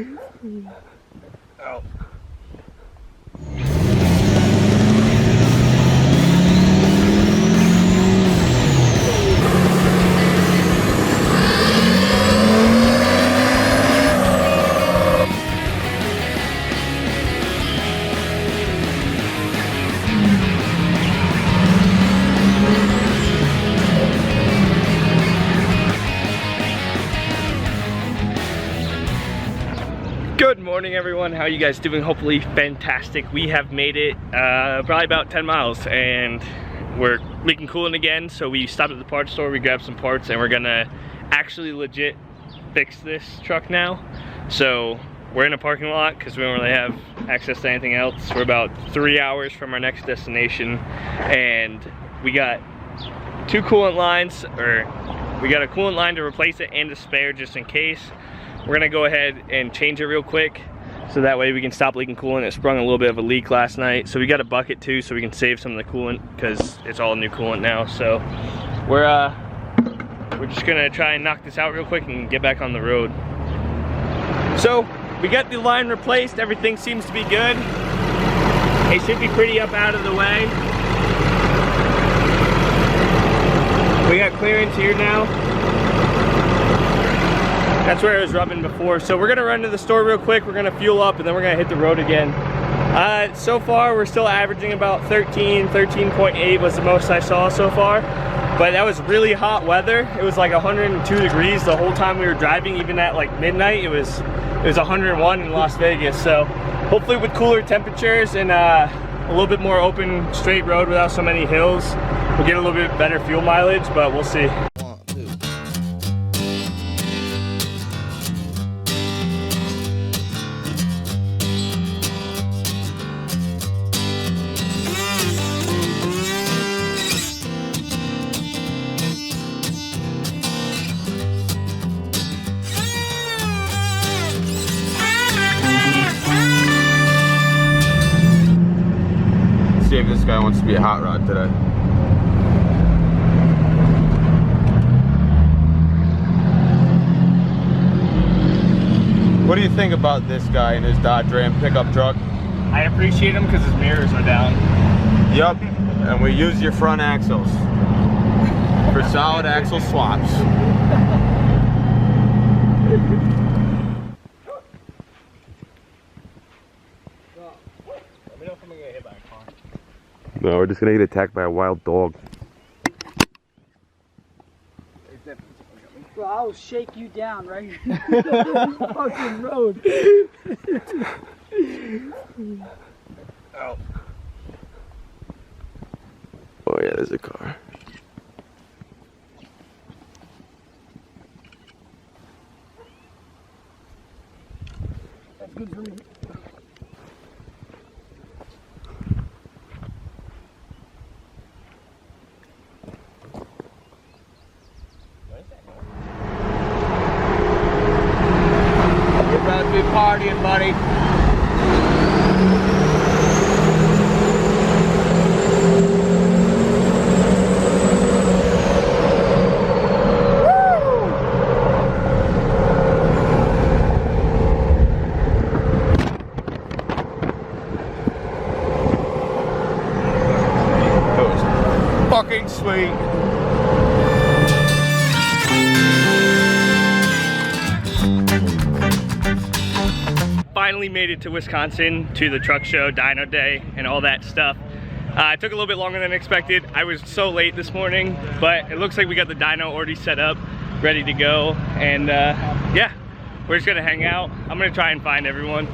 Oh. Good morning everyone, how are you guys doing? Hopefully fantastic. We have made it probably about 10 miles and we're making coolant again, so we stopped at the parts store, we grabbed some parts, and we're gonna actually legit fix this truck now. So we're in a parking lot because we don't really have access to anything else. We're about 3 hours from our next destination and we got two coolant lines, or we got a coolant line to replace it and a spare just in case. We're gonna go ahead and change it real quick so that way we can stop leaking coolant. It sprung a little bit of a leak last night, so we got a bucket too so we can save some of the coolant because it's all new coolant now. So we're just gonna try and knock this out real quick and get back on the road. So we got the line replaced, everything seems to be good. It should be pretty up out of the way. We got clearance here now. That's where it was rubbing before. So we're gonna run to the store real quick, we're gonna fuel up, and then we're gonna hit the road again. So far, we're still averaging about 13.8 was the most I saw so far. But that was really hot weather. It was like 102 degrees the whole time we were driving, even at like midnight. It was 101 in Las Vegas. So hopefully with cooler temperatures and a little bit more open, straight road without so many hills, we'll get a little bit better fuel mileage, but we'll see. See if this guy wants to be a hot rod today. What do you think about this guy and his Dodge Ram pickup truck? I appreciate him because his mirrors are down. Yup, and we use your front axles for solid axle swaps. No, we're just gonna get attacked by a wild dog. Bro, I will shake you down right here on the fucking road. Oh. Oh yeah, there's a car. That's good for me. You're about to be partying, buddy. That was fucking sweet. Finally made it to Wisconsin, to the truck show, dyno day, and all that stuff. It took a little bit longer than expected. I was so late this morning, but it looks like we got the dyno already set up, ready to go. And yeah, we're just gonna hang out. I'm gonna try and find everyone.